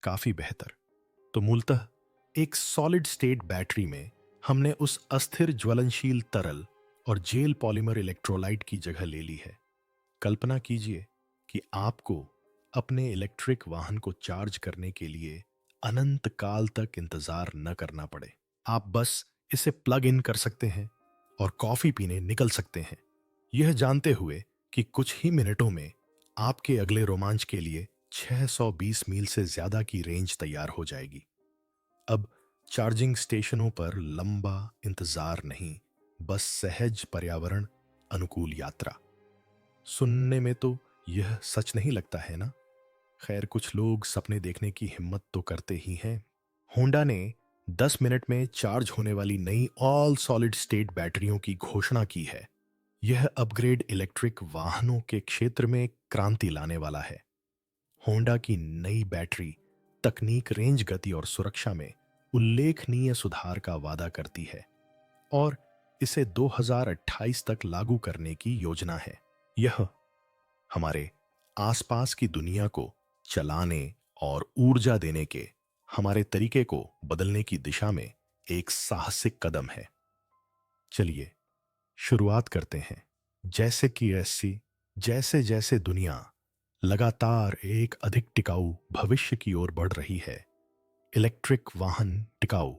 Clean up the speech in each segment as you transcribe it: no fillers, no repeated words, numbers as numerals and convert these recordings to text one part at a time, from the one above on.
काफी बेहतर। तो मूलतः एक सॉलिड स्टेट बैटरी में हमने उस अस्थिर ज्वलनशील तरल और जेल पॉलीमर इलेक्ट्रोलाइट की जगह ले ली है। कल्पना कीजिए कि आपको अपने इलेक्ट्रिक वाहन को चार्ज करने के लिए अनंत काल तक इंतजार न करना पड़े। आप बस इसे प्लग इन कर सकते हैं और कॉफी पीने निकल सकते हैं, यह जानते हुए कि कुछ ही मिनटों में आपके अगले रोमांच के लिए 620 मील से ज्यादा की रेंज तैयार हो जाएगी। अब चार्जिंग स्टेशनों पर लंबा इंतजार नहीं, बस सहज पर्यावरण अनुकूल यात्रा। सुनने में तो यह सच नहीं लगता है ना? खैर, कुछ लोग सपने देखने की हिम्मत तो करते ही हैं। होंडा ने 10 मिनट में चार्ज होने वाली नई ऑल सॉलिड स्टेट बैटरियों की घोषणा की है। यह अपग्रेड इलेक्ट्रिक वाहनों के क्षेत्र में क्रांति लाने वाला है। होंडा की नई बैटरी तकनीक रेंज, गति और सुरक्षा में उल्लेखनीय सुधार का वादा करती है और इसे 2028 तक लागू करने की योजना है। यह हमारे आसपास की दुनिया को चलाने और ऊर्जा देने के हमारे तरीके को बदलने की दिशा में एक साहसिक कदम है। चलिए शुरुआत करते हैं। जैसे कि जैसे जैसे दुनिया लगातार एक अधिक टिकाऊ भविष्य की ओर बढ़ रही है, इलेक्ट्रिक वाहन टिकाऊ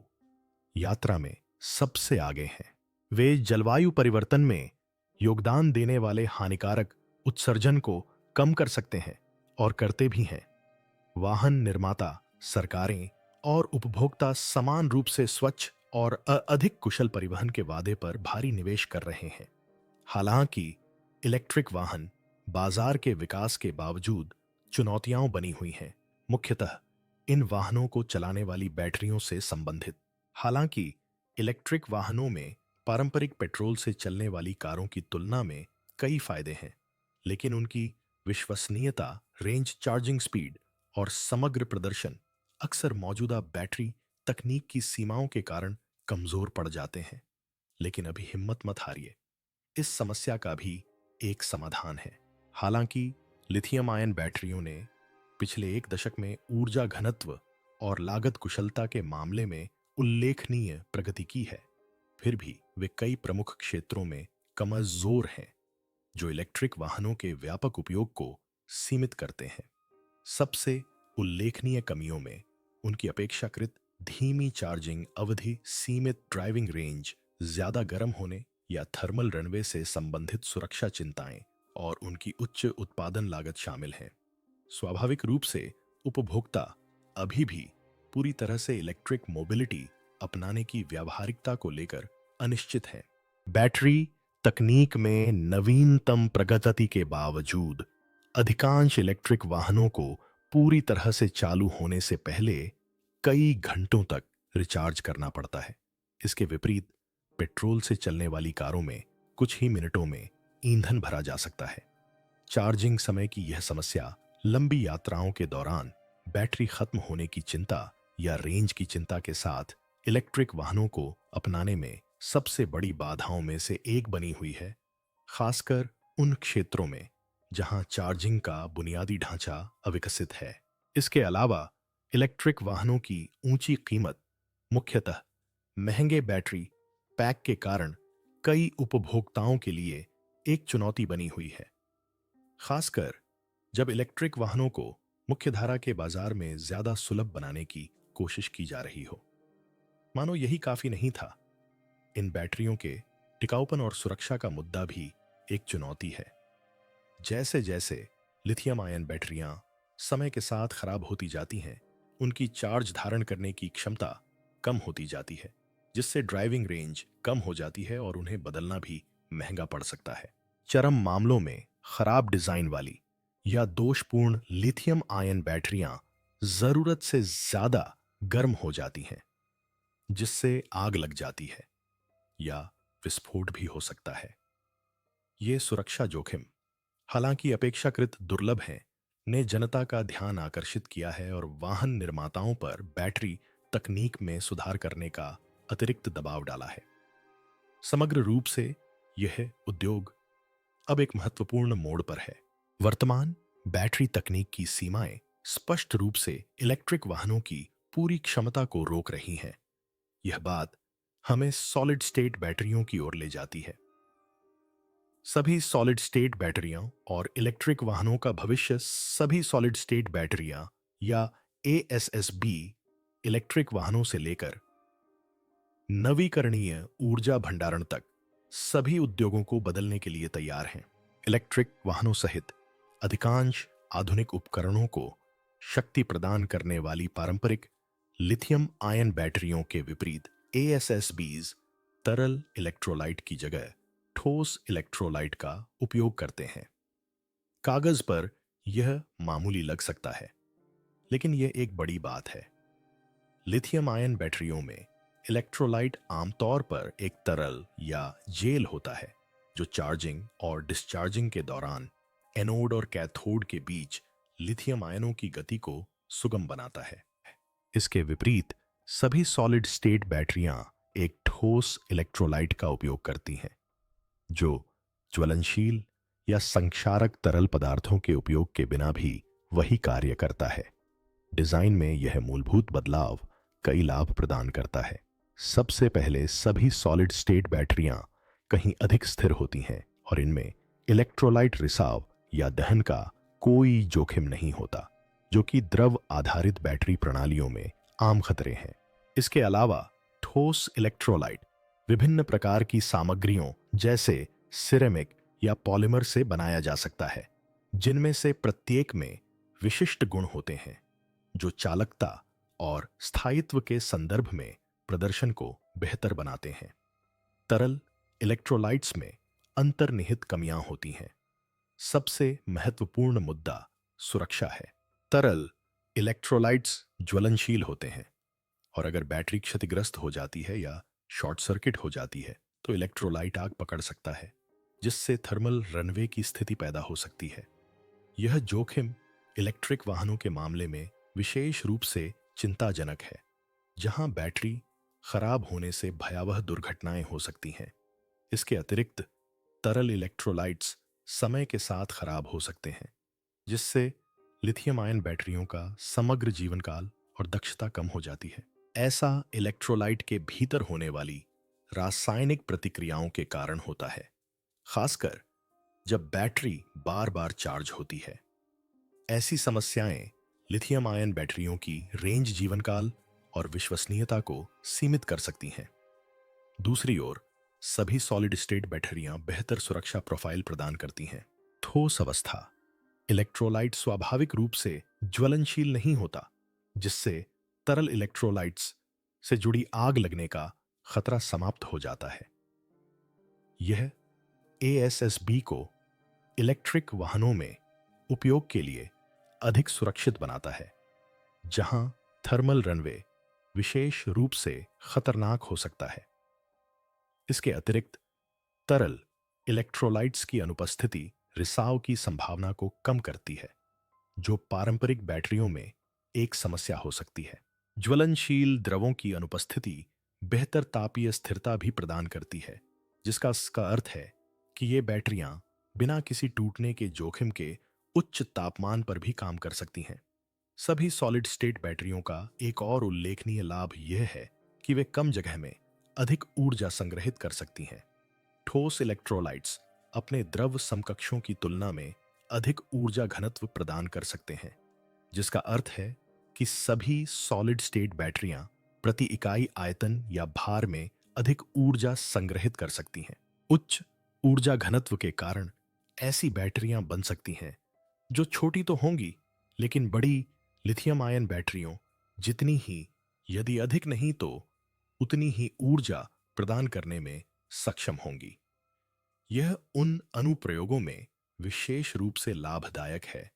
यात्रा में सबसे आगे हैं। वे जलवायु परिवर्तन में योगदान देने वाले हानिकारक उत्सर्जन को कम कर सकते हैं और करते भी हैं। वाहन निर्माता, सरकारें और उपभोक्ता समान रूप से स्वच्छ और अधिक कुशल परिवहन के वादे पर भारी निवेश कर रहे हैं। हालांकि इलेक्ट्रिक वाहन बाजार के विकास के बावजूद चुनौतियां बनी हुई हैं, मुख्यतः इन वाहनों को चलाने वाली बैटरियों से संबंधित। हालांकि इलेक्ट्रिक वाहनों में पारंपरिक पेट्रोल से चलने वाली कारों की तुलना में कई फायदे हैं, लेकिन उनकी विश्वसनीयता, रेंज, चार्जिंग स्पीड और समग्र प्रदर्शन अक्सर मौजूदा बैटरी तकनीक की सीमाओं के कारण कमजोर पड़ जाते हैं। लेकिन अभी हिम्मत मत हारिए, इस समस्या का भी एक समाधान है। हालांकि लिथियम आयन बैटरियों ने पिछले एक दशक में ऊर्जा घनत्व और लागत कुशलता के मामले में उल्लेखनीय प्रगति की है, फिर भी वे कई प्रमुख क्षेत्रों में कमजोर हैं, जो इलेक्ट्रिक वाहनों के व्यापक उपयोग को सीमित करते हैं। सबसे उल्लेखनीय कमियों में उनकी अपेक्षाकृत धीमी चार्जिंग अवधि, सीमित ड्राइविंग रेंज, ज्यादा गर्म होने या थर्मल रनवे से संबंधित सुरक्षा चिंताएं और उनकी उच्च उत्पादन लागत शामिल हैं। स्वाभाविक रूप से उपभोक्ता अभी भी पूरी तरह से इलेक्ट्रिक मोबिलिटी अपनाने की व्यावहारिकता को लेकर अनिश्चित हैं। बैटरी तकनीक में नवीनतम प्रगति के बावजूद अधिकांश इलेक्ट्रिक वाहनों को पूरी तरह से चालू होने से पहले कई घंटों तक रिचार्ज करना पड़ता है। इसके विपरीत पेट्रोल से चलने वाली कारों में कुछ ही मिनटों में ईंधन भरा जा सकता है। चार्जिंग समय की यह समस्या लंबी यात्राओं के दौरान बैटरी खत्म होने की चिंता या रेंज की चिंता के साथ इलेक्ट्रिक वाहनों को अपनाने में सबसे बड़ी बाधाओं में से एक बनी हुई है, खासकर उन क्षेत्रों में जहां चार्जिंग का बुनियादी ढांचा अविकसित है। इसके अलावा इलेक्ट्रिक वाहनों की ऊंची कीमत, मुख्यतः महंगे बैटरी पैक के कारण कई उपभोक्ताओं के लिए एक चुनौती बनी हुई है, खासकर जब इलेक्ट्रिक वाहनों को मुख्यधारा के बाजार में ज्यादा सुलभ बनाने की कोशिश की जा रही हो। मानो यही काफी नहीं था, इन बैटरियों के टिकाऊपन और सुरक्षा का मुद्दा भी एक चुनौती है। जैसे जैसे लिथियम आयन बैटरियां समय के साथ खराब होती जाती हैं, उनकी चार्ज धारण करने की क्षमता कम होती जाती है, जिससे ड्राइविंग रेंज कम हो जाती है और उन्हें बदलना भी महंगा पड़ सकता है। चरम मामलों में खराब डिजाइन वाली या दोषपूर्ण लिथियम आयन बैटरियां जरूरत से ज्यादा गर्म हो जाती हैं, जिससे आग लग जाती है या विस्फोट भी हो सकता है। ये सुरक्षा जोखिम, हालांकि अपेक्षाकृत दुर्लभ हैं, ने जनता का ध्यान आकर्षित किया है और वाहन निर्माताओं पर बैटरी तकनीक में सुधार करने का अतिरिक्त दबाव डाला है। समग्र रूप से यह उद्योग अब एक महत्वपूर्ण मोड़ पर है। वर्तमान बैटरी तकनीक की सीमाएं स्पष्ट रूप से इलेक्ट्रिक वाहनों की पूरी क्षमता को रोक रही हैं। यह बात हमें सॉलिड स्टेट बैटरियों की ओर ले जाती है। सभी सॉलिड स्टेट बैटरियां और इलेक्ट्रिक वाहनों का भविष्य सभी सॉलिड स्टेट बैटरियां या एएसएसबी इलेक्ट्रिक वाहनों से लेकर नवीकरणीय ऊर्जा भंडारण तक सभी उद्योगों को बदलने के लिए तैयार हैं। इलेक्ट्रिक वाहनों सहित अधिकांश आधुनिक उपकरणों को शक्ति प्रदान करने वाली पारंपरिक लिथियम आयन बैटरियों के विपरीत एएसएसबीज तरल इलेक्ट्रोलाइट की जगह ठोस इलेक्ट्रोलाइट का उपयोग करते हैं। कागज पर यह मामूली लग सकता है, लेकिन यह एक बड़ी बात है। लिथियम आयन बैटरियों में इलेक्ट्रोलाइट आमतौर पर एक तरल या जेल होता है जो चार्जिंग और डिस्चार्जिंग के दौरान एनोड और कैथोड के बीच लिथियम आयनों की गति को सुगम बनाता है। इसके विपरीत सभी सॉलिड स्टेट बैटरियां एक ठोस इलेक्ट्रोलाइट का उपयोग करती हैं जो ज्वलनशील या संक्षारक तरल पदार्थों के उपयोग के बिना भी वही कार्य करता है। डिजाइन में यह मूलभूत बदलाव कई लाभ प्रदान करता है। सबसे पहले सभी सॉलिड स्टेट बैटरियां कहीं अधिक स्थिर होती हैं और इनमें इलेक्ट्रोलाइट रिसाव या दहन का कोई जोखिम नहीं होता, जो कि द्रव आधारित बैटरी प्रणालियों में आम खतरे हैं। इसके अलावा ठोस इलेक्ट्रोलाइट विभिन्न प्रकार की सामग्रियों जैसे सिरेमिक या पॉलीमर से बनाया जा सकता है, जिनमें से प्रत्येक में विशिष्ट गुण होते हैं जो चालकता और स्थायित्व के संदर्भ में प्रदर्शन को बेहतर बनाते हैं। तरल इलेक्ट्रोलाइट्स में अंतर्निहित कमियां होती हैं। सबसे महत्वपूर्ण मुद्दा सुरक्षा है। तरल इलेक्ट्रोलाइट्स ज्वलनशील होते हैं और अगर बैटरी क्षतिग्रस्त हो जाती है या शॉर्ट सर्किट हो जाती है तो इलेक्ट्रोलाइट आग पकड़ सकता है, जिससे थर्मल रनवे की स्थिति पैदा हो सकती है। यह जोखिम इलेक्ट्रिक वाहनों के मामले में विशेष रूप से चिंताजनक है, जहां बैटरी खराब होने से भयावह दुर्घटनाएं हो सकती हैं। इसके अतिरिक्त तरल इलेक्ट्रोलाइट्स समय के साथ खराब हो सकते हैं, जिससे लिथियम आयन बैटरियों का समग्र जीवन काल और दक्षता कम हो जाती है। ऐसा इलेक्ट्रोलाइट के भीतर होने वाली रासायनिक प्रतिक्रियाओं के कारण होता है, खासकर जब बैटरी बार बार चार्ज होती है। ऐसी समस्याएं लिथियम आयन बैटरियों की रेंज जीवनकाल और विश्वसनीयता को सीमित कर सकती हैं। दूसरी ओर सभी सॉलिड स्टेट बैटरियां बेहतर सुरक्षा प्रोफाइल प्रदान करती हैं। ठोस अवस्था इलेक्ट्रोलाइट स्वाभाविक रूप से ज्वलनशील नहीं होता, जिससे तरल इलेक्ट्रोलाइट्स से जुड़ी आग लगने का खतरा समाप्त हो जाता है। यह एएसएसबी को इलेक्ट्रिक वाहनों में उपयोग के लिए अधिक सुरक्षित बनाता है, जहां थर्मल रनवे विशेष रूप से खतरनाक हो सकता है। इसके अतिरिक्त तरल इलेक्ट्रोलाइट्स की अनुपस्थिति रिसाव की संभावना को कम करती है, जो पारंपरिक बैटरियों में एक समस्या हो सकती है। ज्वलनशील द्रवों की अनुपस्थिति बेहतर तापीय स्थिरता भी प्रदान करती है, जिसका इसका अर्थ है कि ये बैटरियां बिना किसी टूटने के जोखिम के उच्च तापमान पर भी काम कर सकती हैं। सभी सॉलिड स्टेट बैटरियों का एक और उल्लेखनीय लाभ यह है कि वे कम जगह में अधिक ऊर्जा संग्रहित कर सकती हैं। ठोस इलेक्ट्रोलाइट्स अपने द्रव समकक्षों की तुलना में अधिक ऊर्जा घनत्व प्रदान कर सकते हैं, जिसका अर्थ है कि सभी सॉलिड स्टेट बैटरियां प्रति इकाई आयतन या भार में अधिक ऊर्जा संग्रहित कर सकती हैं। उच्च ऊर्जा घनत्व के कारण ऐसी बैटरियां बन सकती हैं जो छोटी तो होंगी, लेकिन बड़ी लिथियम आयन बैटरियों जितनी ही, यदि अधिक नहीं तो उतनी ही ऊर्जा प्रदान करने में सक्षम होंगी। यह उन अनुप्रयोगों में विशेष रूप से लाभदायक है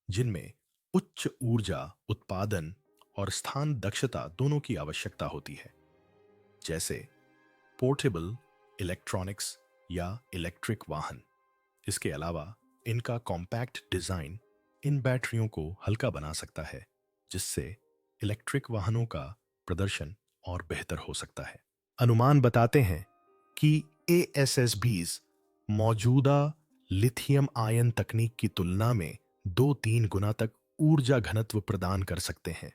जिनमें उच्च ऊर्जा उत्पादन और स्थान दक्षता दोनों की आवश्यकता होती है, जैसे पोर्टेबल इलेक्ट्रॉनिक्स या इलेक्ट्रिक वाहन। इसके अलावा इनका कॉम्पैक्ट डिजाइन इन बैटरियों को हल्का बना सकता है, जिससे इलेक्ट्रिक वाहनों का प्रदर्शन और बेहतर हो सकता है। अनुमान बताते हैं कि एएसएसबीज मौजूदा लिथियम आयन तकनीक की तुलना में 2-3 गुना तक ऊर्जा घनत्व प्रदान कर सकते हैं।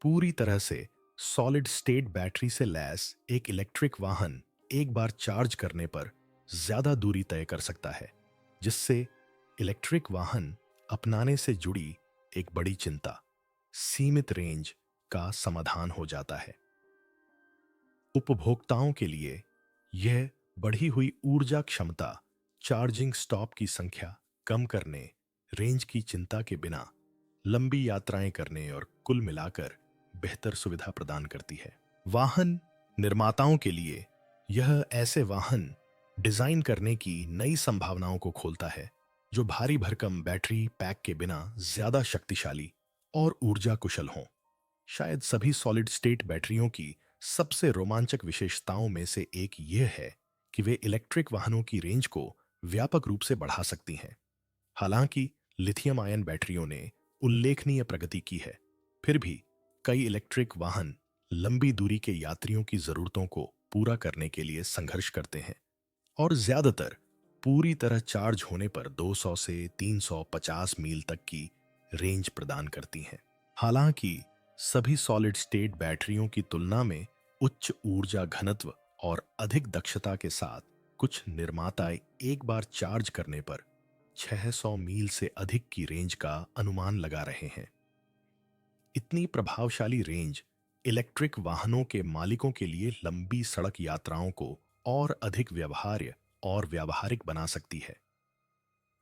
पूरी तरह से सॉलिड स्टेट बैटरी से लैस एक इलेक्ट्रिक वाहन एक बार चार्ज करने पर ज्यादा दूरी तय कर सकता है, जिससे इलेक्ट्रिक वाहन अपनाने से जुड़ी एक बड़ी चिंता, सीमित रेंज का समाधान हो जाता है। उपभोक्ताओं के लिए यह बढ़ी हुई ऊर्जा क्षमता चार्जिंग स्टॉप की संख्या कम करने, रेंज की चिंता के बिना लंबी यात्राएं करने और कुल मिलाकर बेहतर सुविधा प्रदान करती है। वाहन निर्माताओं के लिए यह ऐसे वाहन डिजाइन करने की नई संभावनाओं को खोलता है जो भारी भरकम बैटरी पैक के बिना ज्यादा शक्तिशाली और ऊर्जा कुशल हों। शायद सभी सॉलिड स्टेट बैटरियों की सबसे रोमांचक विशेषताओं में से एक यह है कि वे इलेक्ट्रिक वाहनों की रेंज को व्यापक रूप से बढ़ा सकती हैं। हालांकि लिथियम आयन बैटरियों ने उल्लेखनीय प्रगति की है, फिर भी कई इलेक्ट्रिक वाहन लंबी दूरी के यात्रियों की जरूरतों को पूरा करने के लिए संघर्ष करते हैं और ज्यादातर पूरी तरह चार्ज होने पर 200 से 350 मील तक की रेंज प्रदान करती हैं। हालांकि सभी सॉलिड स्टेट बैटरियों की तुलना में उच्च ऊर्जा घनत्व और अधिक दक्षता के साथ कुछ निर्माता एक बार चार्ज करने पर 600 मील से अधिक की रेंज का अनुमान लगा रहे हैं। इतनी प्रभावशाली रेंज इलेक्ट्रिक वाहनों के मालिकों के लिए लंबी सड़क यात्राओं को और अधिक व्यवहार्य और व्यावहारिक बना सकती है,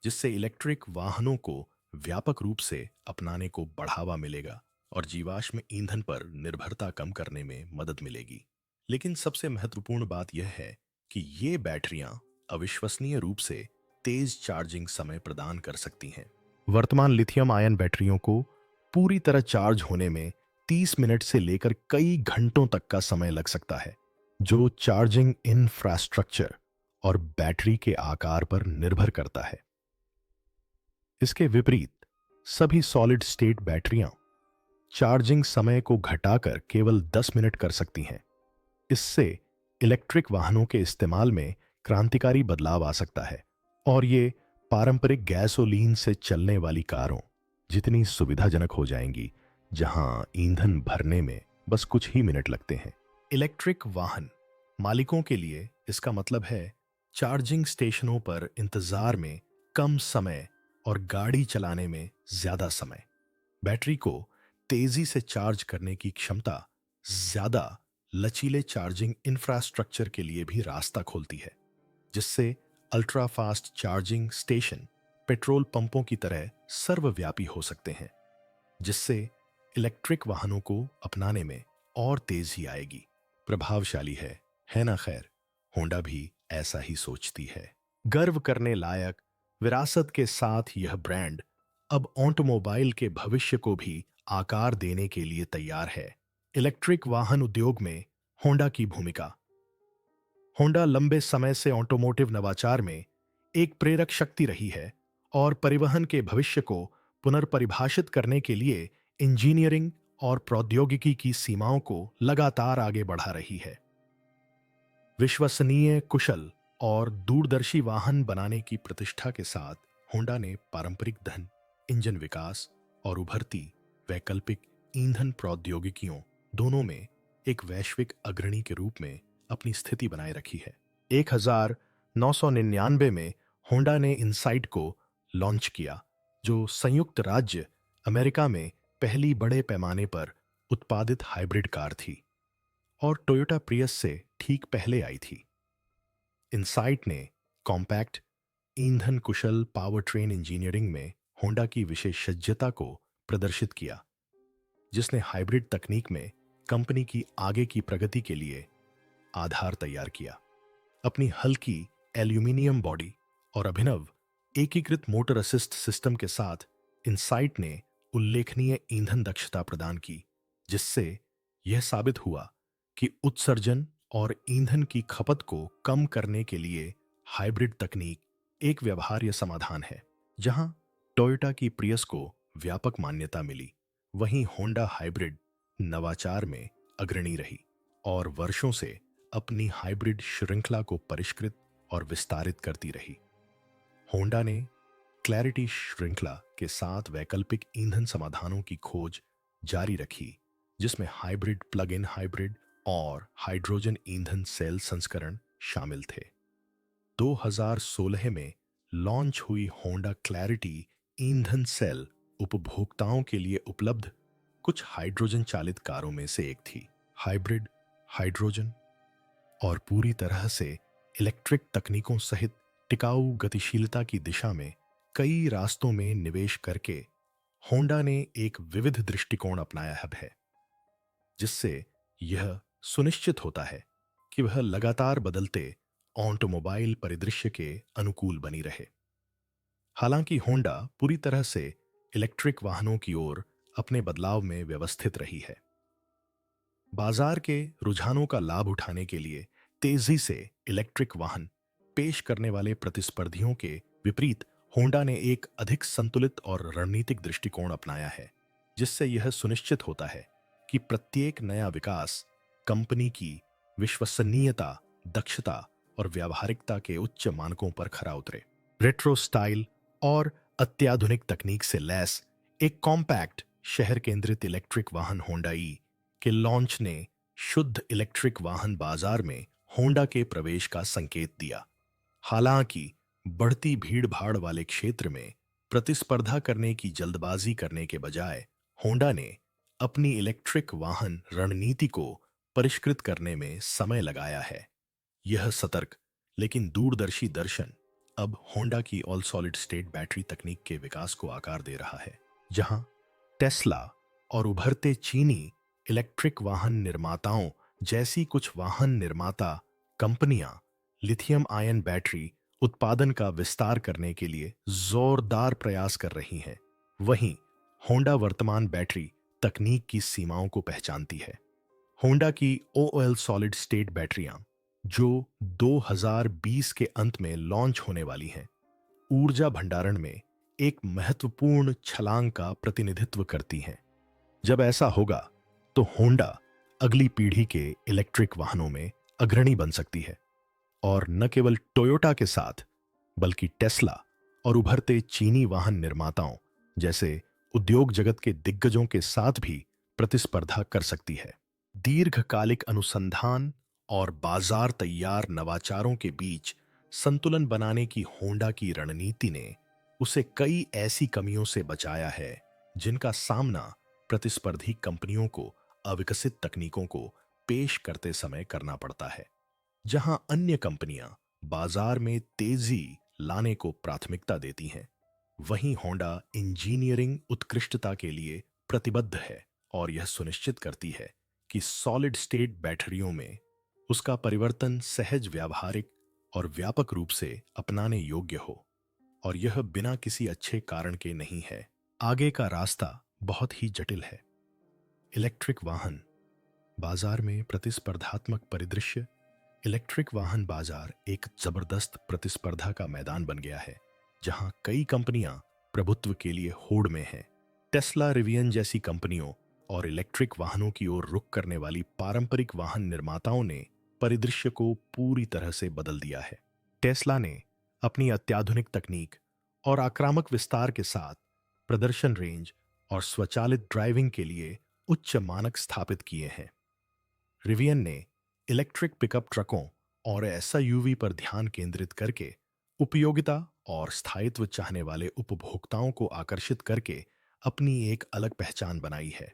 जिससे इलेक्ट्रिक वाहनों को व्यापक रूप से अपनाने को बढ़ावा मिलेगा और जीवाश्म ईंधन पर निर्भरता कम करने में मदद मिलेगी। लेकिन सबसे महत्वपूर्ण बात यह है कि ये बैटरियां अविश्वसनीय रूप से तेज चार्जिंग समय प्रदान कर सकती हैं। वर्तमान लिथियम आयन बैटरियों को पूरी तरह चार्ज होने में 30 मिनट से लेकर कई घंटों तक का समय लग सकता है, जो चार्जिंग इंफ्रास्ट्रक्चर और बैटरी के आकार पर निर्भर करता है। इसके विपरीत सभी सॉलिड स्टेट बैटरियां चार्जिंग समय को घटाकर केवल 10 मिनट कर सकती हैं। इससे इलेक्ट्रिक वाहनों के इस्तेमाल में क्रांतिकारी बदलाव आ सकता है और ये पारंपरिक गैसोलीन से चलने वाली कारों जितनी सुविधाजनक हो जाएंगी, जहां ईंधन भरने में बस कुछ ही मिनट लगते हैं। इलेक्ट्रिक वाहन मालिकों के लिए इसका मतलब है चार्जिंग स्टेशनों पर इंतजार में कम समय और गाड़ी चलाने में ज्यादा समय। बैटरी को तेजी से चार्ज करने की क्षमता ज्यादा लचीले चार्जिंग इंफ्रास्ट्रक्चर के लिए भी रास्ता खोलती है, जिससे ultra fast charging station petrol पंपों की तरह सर्वव्यापी हो सकते हैं, जिससे इलेक्ट्रिक वाहनों को अपनाने में और तेजी आएगी। प्रभावशाली है ना? खैर, होंडा भी ऐसा ही सोचती है। गर्व करने लायक विरासत के साथ यह ब्रांड अब ऑटोमोबाइल के भविष्य को भी आकार देने के लिए तैयार है। इलेक्ट्रिक वाहन उद्योग में होंडा की भूमिका। होंडा लंबे समय से ऑटोमोटिव नवाचार में एक प्रेरक शक्ति रही है और परिवहन के भविष्य को पुनर्परिभाषित करने के लिए इंजीनियरिंग और प्रौद्योगिकी की सीमाओं को लगातार आगे बढ़ा रही है। विश्वसनीय, कुशल और दूरदर्शी वाहन बनाने की प्रतिष्ठा के साथ होंडा ने पारंपरिक धन, इंजन विकास और उभरती वैकल्पिक ईंधन प्रौद्योगिकियों दोनों में एक वैश्विक अग्रणी के रूप में अपनी स्थिति बनाए रखी है। 1999 में होंडा ने इनसाइट को लॉन्च किया, जो संयुक्त राज्य अमेरिका में पहली बड़े पैमाने पर उत्पादित हाइब्रिड कार थी और टोयोटा प्रियस से ठीक पहले आई थी। इनसाइट ने कॉम्पैक्ट, ईंधन कुशल पावर ट्रेन इंजीनियरिंग में होंडा की विशेषज्ञता को प्रदर्शित किया, जिसने हाइब्रिड तकनीक में कंपनी की आगे की प्रगति के लिए आधार तैयार किया। अपनी हल्की एल्यूमिनियम बॉडी और अभिनव एकीकृत मोटर असिस्ट सिस्टम के साथ इनसाइट ने उल्लेखनीय ईंधन दक्षता प्रदान की, जिससे यह साबित हुआ कि उत्सर्जन और ईंधन की खपत को कम करने के लिए हाइब्रिड तकनीक एक व्यवहार्य समाधान है। जहां टोयोटा की प्रियस को व्यापक मान्यता मिली, वहीं होंडा हाइब्रिड नवाचार में अग्रणी रही और वर्षों से अपनी हाइब्रिड श्रृंखला को परिष्कृत और विस्तारित करती रही। होंडा ने क्लैरिटी श्रृंखला के साथ वैकल्पिक ईंधन समाधानों की खोज जारी रखी, जिसमें हाइब्रिड, प्लग इन हाइब्रिड और हाइड्रोजन ईंधन सेल संस्करण शामिल थे। 2016 में लॉन्च हुई होंडा क्लैरिटी ईंधन सेल उपभोक्ताओं के लिए उपलब्ध कुछ हाइड्रोजन चालित कारों में से एक थी। हाइब्रिड, हाइड्रोजन और पूरी तरह से इलेक्ट्रिक तकनीकों सहित टिकाऊ गतिशीलता की दिशा में कई रास्तों में निवेश करके होंडा ने एक विविध दृष्टिकोण अपनाया है, जिससे यह सुनिश्चित होता है कि वह लगातार बदलते ऑटोमोबाइल परिदृश्य के अनुकूल बनी रहे। हालांकि होंडा पूरी तरह से इलेक्ट्रिक वाहनों की ओर अपने बदलाव में व्यवस्थित रही है। बाजार के रुझानों का लाभ उठाने के लिए तेजी से इलेक्ट्रिक वाहन पेश करने वाले प्रतिस्पर्धियों के विपरीत होंडा ने एक अधिक संतुलित और रणनीतिक दृष्टिकोण अपनाया है, जिससे यह सुनिश्चित होता है कि प्रत्येक नया विकास कंपनी की विश्वसनीयता, दक्षता और व्यावहारिकता के उच्च मानकों पर खरा उतरे। रेट्रो स्टाइल और अत्याधुनिक तकनीक से लैस एक कॉम्पैक्ट शहर केंद्रित इलेक्ट्रिक वाहन होंडा ई के लॉन्च ने शुद्ध इलेक्ट्रिक वाहन बाजार में होंडा के प्रवेश का संकेत दिया। हालांकि बढ़ती भीड़-भाड़ वाले क्षेत्र में प्रतिस्पर्धा करने की जल्दबाजी करने के बजाय होंडा ने अपनी इलेक्ट्रिक वाहन रणनीति को परिष्कृत करने में समय लगाया है। यह सतर्क लेकिन दूरदर्शी दर्शन अब होंडा की ऑल सॉलिड स्टेट बैटरी तकनीक के विकास को आकार दे रहा है। जहां टेस्ला और उभरते चीनी इलेक्ट्रिक वाहन निर्माताओं जैसी कुछ वाहन निर्माता कंपनियां लिथियम आयन बैटरी उत्पादन का विस्तार करने के लिए जोरदार प्रयास कर रही हैं, वहीं होंडा वर्तमान बैटरी तकनीक की सीमाओं को पहचानती है। होंडा की ओएल सॉलिड स्टेट बैटरियां, जो 2020 के अंत में लॉन्च होने वाली हैं, ऊर्जा भंडारण में एक महत्वपूर्ण छलांग का प्रतिनिधित्व करती हैं। जब ऐसा होगा तो होंडा अगली पीढ़ी के इलेक्ट्रिक वाहनों में अग्रणी बन सकती है और न केवल टोयोटा के साथ बल्कि टेस्ला और उभरते चीनी वाहन निर्माताओं जैसे उद्योग जगत के दिग्गजों के साथ भी प्रतिस्पर्धा कर सकती है। दीर्घकालिक अनुसंधान और बाजार तैयार नवाचारों के बीच संतुलन बनाने की होंडा की रणनीति ने उसे कई ऐसी कमियों से बचाया है जिनका सामना प्रतिस्पर्धी कंपनियों को अविकसित तकनीकों को पेश करते समय करना पड़ता है। जहां अन्य कंपनियां बाजार में तेजी लाने को प्राथमिकता देती हैं, वहीं होंडा इंजीनियरिंग उत्कृष्टता के लिए प्रतिबद्ध है और यह सुनिश्चित करती है कि सॉलिड स्टेट बैटरियों में उसका परिवर्तन सहज, व्यावहारिक और व्यापक रूप से अपनाने योग्य हो, और यह बिना किसी अच्छे कारण के नहीं है। आगे का रास्ता बहुत ही जटिल है। इलेक्ट्रिक वाहन बाजार में प्रतिस्पर्धात्मक परिदृश्य। इलेक्ट्रिक वाहन बाजार एक जबरदस्त प्रतिस्पर्धा का मैदान बन गया है, जहां कई कंपनियां प्रभुत्व के लिए होड़ में हैं। टेस्ला, रिवियन जैसी कंपनियों और इलेक्ट्रिक वाहनों की ओर रुख करने वाली पारंपरिक वाहन निर्माताओं ने परिदृश्य को पूरी तरह से बदल दिया है। टेस्ला ने अपनी अत्याधुनिक तकनीक और आक्रामक विस्तार के साथ प्रदर्शन रेंज और स्वचालित ड्राइविंग के लिए उच्च मानक स्थापित किए हैं। रिवियन ने इलेक्ट्रिक पिकअप ट्रकों और एसयूवी पर ध्यान केंद्रित करके उपयोगिता और स्थायित्व चाहने वाले उपभोक्ताओं को आकर्षित करके अपनी एक अलग पहचान बनाई है।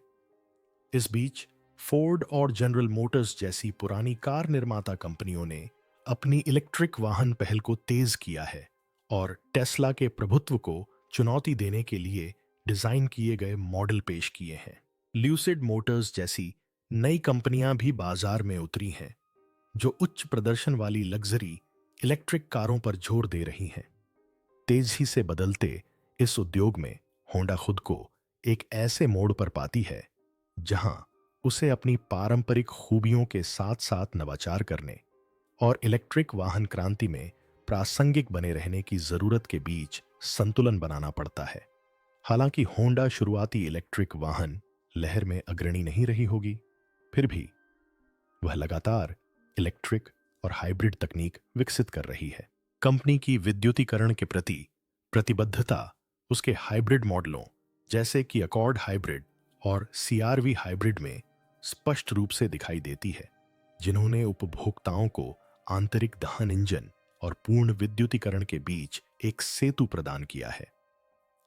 इस बीच फोर्ड और जनरल मोटर्स जैसी पुरानी कार निर्माता कंपनियों ने अपनी इलेक्ट्रिक वाहन पहल को तेज किया है और टेस्ला के प्रभुत्व को चुनौती देने के लिए डिजाइन किए गए मॉडल पेश किए हैं। ल्यूसिड मोटर्स जैसी नई कंपनियां भी बाजार में उतरी हैं, जो उच्च प्रदर्शन वाली लग्जरी इलेक्ट्रिक कारों पर जोर दे रही हैं। तेजी से बदलते इस उद्योग में होंडा खुद को एक ऐसे मोड़ पर पाती है जहां उसे अपनी पारंपरिक खूबियों के साथ साथ नवाचार करने और इलेक्ट्रिक वाहन क्रांति में प्रासंगिक बने रहने की जरूरत के बीच संतुलन बनाना पड़ता है। हालांकि होंडा शुरुआती इलेक्ट्रिक वाहन लहर में अग्रणी नहीं रही होगी, फिर भी वह लगातार इलेक्ट्रिक और हाइब्रिड तकनीक विकसित कर रही है। कंपनी की विद्युतीकरण के प्रति प्रतिबद्धता उसके हाइब्रिड मॉडलों जैसे कि अकॉर्ड हाइब्रिड और सीआरवी हाइब्रिड में स्पष्ट रूप से दिखाई देती है, जिन्होंने उपभोक्ताओं को आंतरिक दहन इंजन और पूर्ण विद्युतीकरण के बीच एक सेतु प्रदान किया है।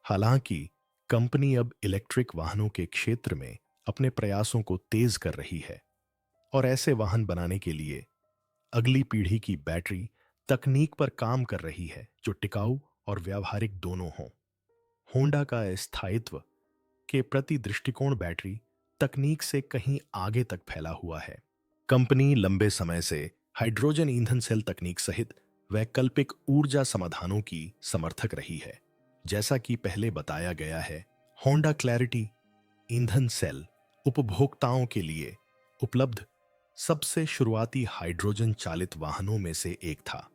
हालांकि कंपनी अब इलेक्ट्रिक वाहनों के क्षेत्र में अपने प्रयासों को तेज कर रही है और ऐसे वाहन बनाने के लिए अगली पीढ़ी की बैटरी तकनीक पर काम कर रही है जो टिकाऊ और व्यावहारिक दोनों हों। होंडा का स्थायित्व के प्रति दृष्टिकोण बैटरी तकनीक से कहीं आगे तक फैला हुआ है। कंपनी लंबे समय से हाइड्रोजन ईंधन सेल तकनीक सहित वैकल्पिक ऊर्जा समाधानों की समर्थक रही है। जैसा कि पहले बताया गया है, होंडा क्लैरिटी ईंधन सेल उपभोक्ताओं के लिए उपलब्ध सबसे शुरुआती हाइड्रोजन चालित वाहनों में से एक था।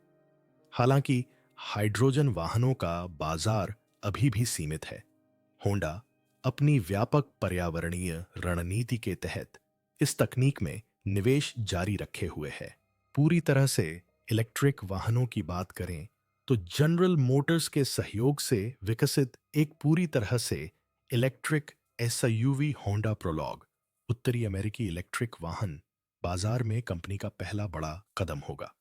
हालांकि हाइड्रोजन वाहनों का बाजार अभी भी सीमित है, होंडा अपनी व्यापक पर्यावरणीय रणनीति के तहत इस तकनीक में निवेश जारी रखे हुए है। पूरी तरह से इलेक्ट्रिक वाहनों की बात करें तो जनरल मोटर्स के सहयोग से विकसित एक पूरी तरह से इलेक्ट्रिक एसयूवी होंडा प्रोलॉग उत्तरी अमेरिकी इलेक्ट्रिक वाहन बाजार में कंपनी का पहला बड़ा कदम होगा।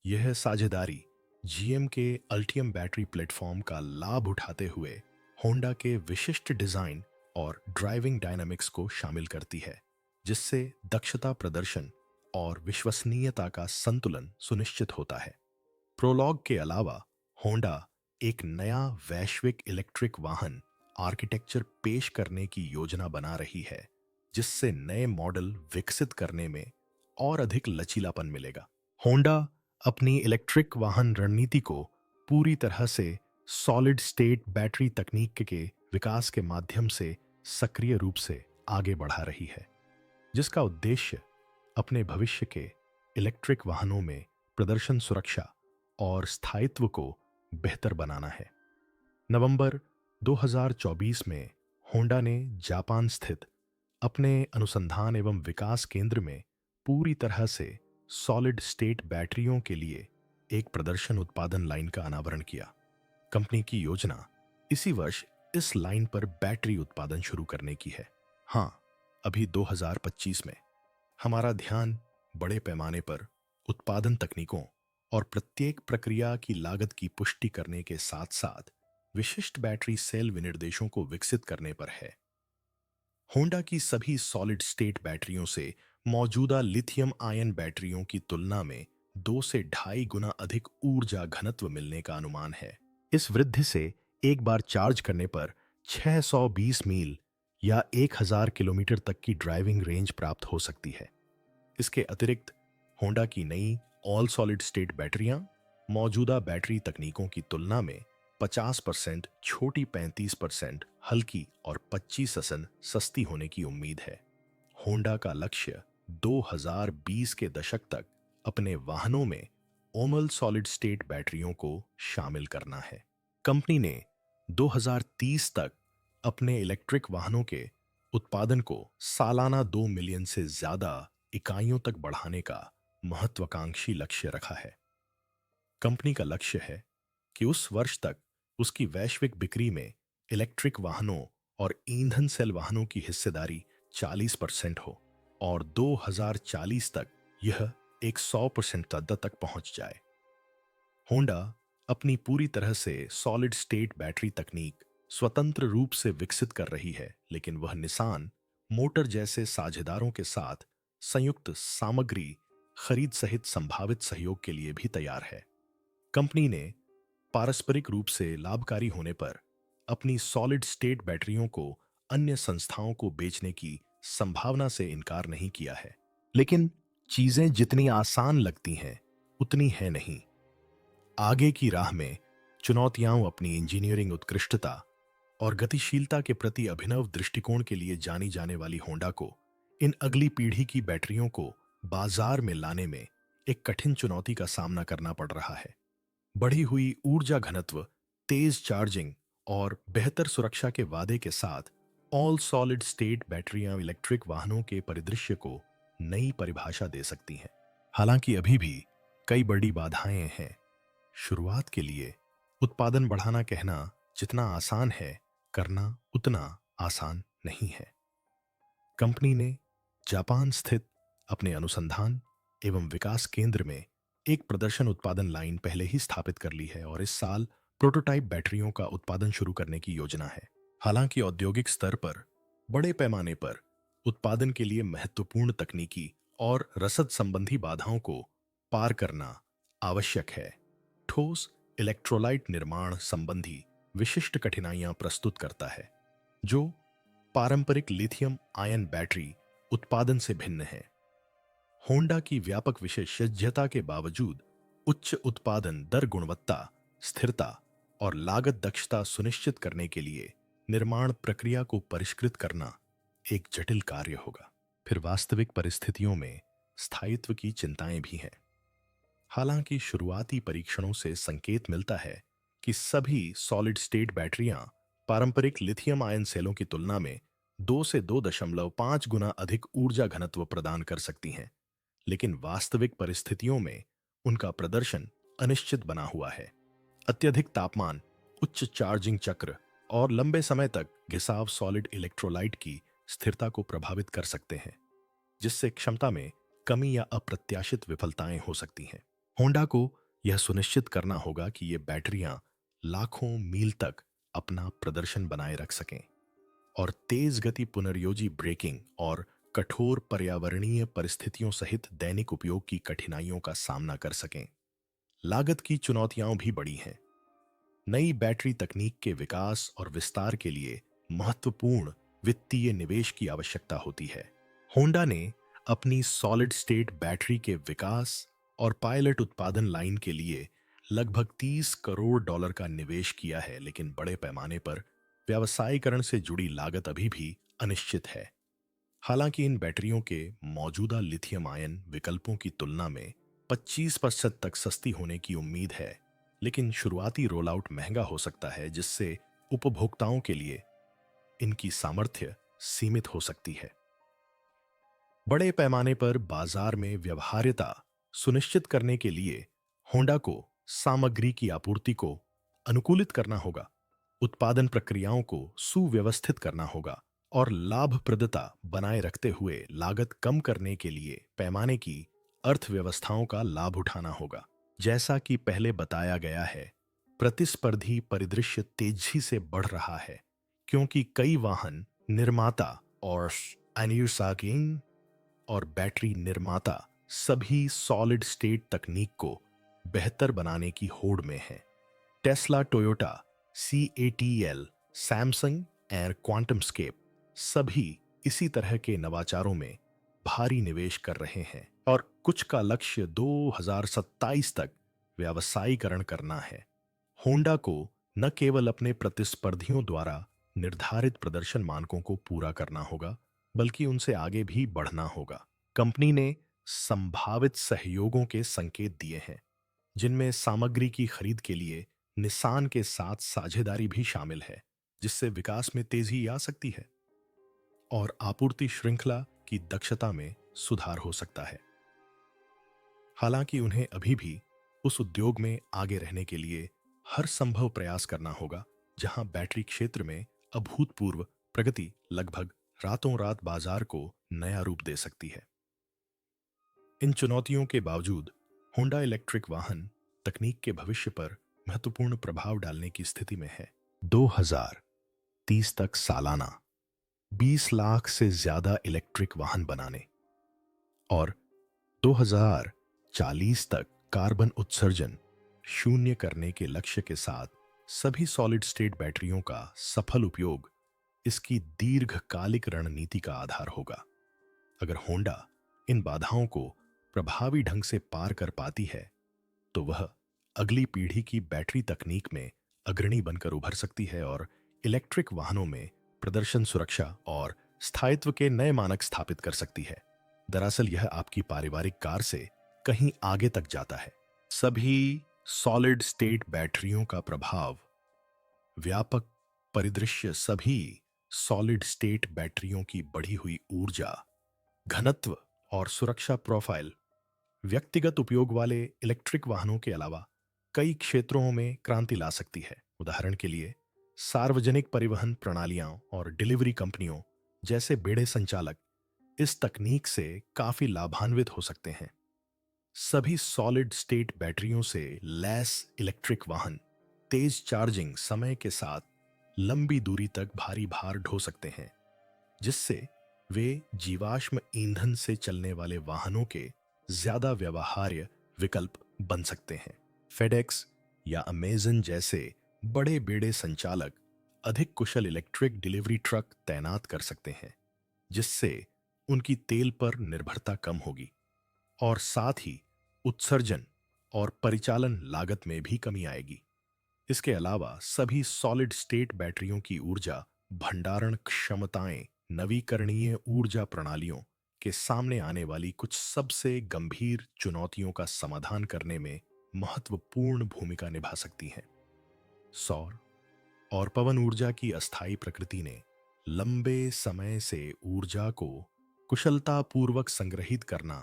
यह साझेदारी जीएम के अल्टियम बैटरी प्लेटफॉर्म का लाभ उठाते हुए होंडा के विशिष्ट डिजाइन और ड्राइविंग डायनामिक्स को शामिल करती है, जिससे दक्षता प्रदर्शन और विश्वसनीयता का संतुलन सुनिश्चित होता है। प्रोलॉग के अलावा होंडा एक नया वैश्विक इलेक्ट्रिक वाहन आर्किटेक्चर पेश करने की योजना बना रही है, जिससे नए मॉडल विकसित करने में और अधिक लचीलापन मिलेगा। होंडा अपनी इलेक्ट्रिक वाहन रणनीति को पूरी तरह से सॉलिड स्टेट बैटरी तकनीक के विकास के माध्यम से सक्रिय रूप से आगे बढ़ा रही है, जिसका उद्देश्य अपने भविष्य के इलेक्ट्रिक वाहनों में प्रदर्शन, सुरक्षा और स्थायित्व को बेहतर बनाना है। नवंबर 2024 में होंडा ने जापान स्थित अपने अनुसंधान एवं विकास केंद्र में पूरी तरह से सॉलिड स्टेट बैटरियों के लिए एक प्रदर्शन उत्पादन लाइन का अनावरण किया। कंपनी की योजना इसी वर्ष इस लाइन पर बैटरी उत्पादन शुरू करने की है। हाँ, अभी 2025 में हमारा ध्यान बड़े पैमाने पर उत्पादन तकनीकों और प्रत्येक प्रक्रिया की लागत की पुष्टि करने के साथ साथ विशिष्ट बैटरी सेल विनिर्देशों को विकसित करने पर है। होंडा की सभी सॉलिड स्टेट बैटरियों से मौजूदा लिथियम आयन बैटरियों की तुलना में 2 से 2.5 गुना अधिक ऊर्जा घनत्व मिलने का अनुमान है। इस वृद्धि से एक बार चार्ज करने पर 620 मील या 1000 किलोमीटर तक की ड्राइविंग रेंज प्राप्त हो सकती है। इसके अतिरिक्त होंडा की नई ऑल सॉलिड स्टेट बैटरियां मौजूदा बैटरी तकनीकों की तुलना में 50% छोटी, 35% हल्की और 25% सस्ती होने की उम्मीद है। होंडा का लक्ष्य 2020 के दशक तक अपने वाहनों में ओमल सॉलिड स्टेट बैटरियों को शामिल करना है। कंपनी ने 2030 तक अपने इलेक्ट्रिक वाहनों के उत्पादन को सालाना 2 मिलियन से ज्यादा इकाइयों तक बढ़ाने का महत्वाकांक्षी लक्ष्य रखा है। कंपनी का लक्ष्य है कि उस वर्ष तक उसकी वैश्विक बिक्री में इलेक्ट्रिक वाहनों और ईंधन सेल वाहनों की हिस्सेदारी 40% हो और 2040 तक यह एक 100% तक पहुंच जाए। होंडा अपनी पूरी तरह से सॉलिड स्टेट बैटरी तकनीक स्वतंत्र रूप से विकसित कर रही है, लेकिन वह निसान मोटर जैसे साझेदारों के साथ संयुक्त सामग्री खरीद सहित संभावित सहयोग के लिए भी तैयार है। कंपनी ने पारस्परिक रूप से लाभकारी होने पर अपनी सॉलिड स्टेट बैटरियों को अन्य संस्थाओं को बेचने की संभावना से इनकार नहीं किया है, लेकिन चीजें जितनी आसान लगती हैं उतनी है नहीं। आगे की राह में चुनौतियां अपनी इंजीनियरिंग उत्कृष्टता और गतिशीलता के प्रति अभिनव दृष्टिकोण के लिए जानी जाने वाली होंडा को इन अगली पीढ़ी की बैटरियों को बाजार में लाने में एक कठिन चुनौती का सामना करना पड़ रहा है। बढ़ी हुई ऊर्जा घनत्व, तेज चार्जिंग और बेहतर सुरक्षा के वादे के साथ ऑल सॉलिड स्टेट बैटरियां इलेक्ट्रिक वाहनों के परिदृश्य को नई परिभाषा दे सकती हैं। हालांकि अभी भी कई बड़ी बाधाएं हैं। शुरुआत के लिए उत्पादन बढ़ाना कहना जितना आसान है, करना उतना आसान नहीं है। कंपनी ने जापान स्थित अपने अनुसंधान एवं विकास केंद्र में एक प्रदर्शन उत्पादन लाइन पहले ही स्थापित कर ली है और इस साल प्रोटोटाइप बैटरियों का उत्पादन शुरू करने की योजना है। हालांकि औद्योगिक स्तर पर बड़े पैमाने पर उत्पादन के लिए महत्वपूर्ण तकनीकी और रसद संबंधी बाधाओं को पार करना आवश्यक है। ठोस इलेक्ट्रोलाइट निर्माण संबंधी विशिष्ट कठिनाइयां प्रस्तुत करता है, जो पारंपरिक लिथियम आयन बैटरी उत्पादन से भिन्न है। होंडा की व्यापक विशेषज्ञता के बावजूद उच्च उत्पादन दर, गुणवत्ता, स्थिरता और लागत दक्षता सुनिश्चित करने के लिए निर्माण प्रक्रिया को परिष्कृत करना एक जटिल कार्य होगा। फिर वास्तविक परिस्थितियों में स्थायित्व की चिंताएं भी हैं। हालांकि शुरुआती परीक्षणों से संकेत मिलता है कि सभी सॉलिड स्टेट बैटरियां पारंपरिक लिथियम आयन सेलों की तुलना में 2 से 2.5 गुना अधिक ऊर्जा घनत्व प्रदान कर सकती हैं, लेकिन वास्तविक परिस्थितियों में उनका प्रदर्शन अनिश्चित बना हुआ है। अत्यधिक तापमान, उच्च चार्जिंग चक्र और लंबे समय तक घिसाव सॉलिड इलेक्ट्रोलाइट की स्थिरता को प्रभावित कर सकते हैं, जिससे क्षमता में कमी या अप्रत्याशित विफलताएं हो सकती हैं। होंडा को यह सुनिश्चित करना होगा कि ये बैटरियां लाखों मील तक अपना प्रदर्शन बनाए रख सकें और तेज गति पुनर्योजी ब्रेकिंग और कठोर पर्यावरणीय परिस्थितियों सहित दैनिक उपयोग की कठिनाइयों का सामना कर सकें। लागत की चुनौतियां भी बड़ी हैं। नई बैटरी तकनीक के विकास और विस्तार के लिए महत्वपूर्ण वित्तीय निवेश की आवश्यकता होती है। होंडा ने अपनी सॉलिड स्टेट बैटरी के विकास और पायलट उत्पादन लाइन के लिए लगभग $30 करोड़ का निवेश किया है, लेकिन बड़े पैमाने पर व्यावसायीकरण से जुड़ी लागत अभी भी अनिश्चित है। हालांकि इन बैटरियों के मौजूदा लिथियम आयन विकल्पों की तुलना में 25% तक सस्ती होने की उम्मीद है, लेकिन शुरुआती रोल आउट महंगा हो सकता है, जिससे उपभोक्ताओं के लिए इनकी सामर्थ्य सीमित हो सकती है। बड़े पैमाने पर बाजार में व्यवहार्यता सुनिश्चित करने के लिए होंडा को सामग्री की आपूर्ति को अनुकूलित करना होगा, उत्पादन प्रक्रियाओं को सुव्यवस्थित करना होगा और लाभप्रदता बनाए रखते हुए लागत कम करने के लिए पैमाने की अर्थव्यवस्थाओं का लाभ उठाना होगा। जैसा कि पहले बताया गया है, प्रतिस्पर्धी परिदृश्य तेजी से बढ़ रहा है, क्योंकि कई वाहन निर्माता और मैन्युफैक्चरिंग और बैटरी निर्माता सभी सॉलिड स्टेट तकनीक को बेहतर बनाने की होड़ में हैं। टेस्ला, टोयोटा, CATL, सैमसंग और क्वांटमस्केप सभी इसी तरह के नवाचारों में भारी निवेश कर रहे हैं और कुछ का लक्ष्य 2027 तक व्यावसायीकरण करना है। होंडा को न केवल अपने प्रतिस्पर्धियों द्वारा निर्धारित प्रदर्शन मानकों को पूरा करना होगा, बल्कि उनसे आगे भी बढ़ना होगा। कंपनी ने संभावित सहयोगों के संकेत दिए हैं, जिनमें सामग्री की खरीद के लिए निसान के साथ साझेदारी भी शामिल है, जिससे विकास में तेजी आ सकती है और आपूर्ति श्रृंखला की दक्षता में सुधार हो सकता है। हालांकि उन्हें अभी भी उस उद्योग में आगे रहने के लिए हर संभव प्रयास करना होगा, जहां बैटरी क्षेत्र में अभूतपूर्व प्रगति लगभग रातों रात बाजार को नया रूप दे सकती है। इन चुनौतियों के बावजूद होंडा इलेक्ट्रिक वाहन तकनीक के भविष्य पर महत्वपूर्ण प्रभाव डालने की स्थिति में है। 2030 तक सालाना 20 लाख से ज्यादा इलेक्ट्रिक वाहन बनाने और 2040 तक कार्बन उत्सर्जन शून्य करने के लक्ष्य के साथ सभी सॉलिड स्टेट बैटरियों का सफल उपयोग इसकी दीर्घकालिक रणनीति का आधार होगा। अगर होंडा इन बाधाओं को प्रभावी ढंग से पार कर पाती है, तो वह अगली पीढ़ी की बैटरी तकनीक में अग्रणी बनकर उभर सकती है और इलेक्ट्रिक वाहनों में प्रदर्शन, सुरक्षा और स्थायित्व के नए मानक स्थापित कर सकती है। दरअसल यह आपकी पारिवारिक कार से कहीं आगे तक जाता है। सभी सॉलिड स्टेट बैटरियों का प्रभाव व्यापक परिदृश्य सभी सॉलिड स्टेट बैटरियों की बढ़ी हुई ऊर्जा घनत्व और सुरक्षा प्रोफाइल व्यक्तिगत उपयोग वाले इलेक्ट्रिक वाहनों के अलावा कई क्षेत्रों में क्रांति ला सकती है। उदाहरण के लिए, सार्वजनिक परिवहन प्रणालियां और डिलीवरी कंपनियों जैसे बेड़े संचालक इस तकनीक से काफी लाभान्वित हो सकते हैं। सभी सॉलिड स्टेट बैटरियों से लैस इलेक्ट्रिक वाहन तेज चार्जिंग समय के साथ लंबी दूरी तक भारी भार ढो सकते हैं, जिससे वे जीवाश्म ईंधन से चलने वाले वाहनों के ज्यादा व्यवहार्य विकल्प बन सकते हैं। फेडेक्स या अमेजन जैसे बड़े बेड़े संचालक अधिक कुशल इलेक्ट्रिक डिलीवरी ट्रक तैनात कर सकते हैं, जिससे उनकी तेल पर निर्भरता कम होगी और साथ ही उत्सर्जन और परिचालन लागत में भी कमी आएगी। इसके अलावा सभी सॉलिड स्टेट बैटरियों की ऊर्जा भंडारण क्षमताएं नवीकरणीय ऊर्जा प्रणालियों के सामने आने वाली कुछ सबसे गंभीर चुनौतियों का समाधान करने में महत्वपूर्ण भूमिका निभा सकती हैं। सौर और पवन ऊर्जा की अस्थायी प्रकृति ने लंबे समय से ऊर्जा को कुशलतापूर्वक संग्रहित करना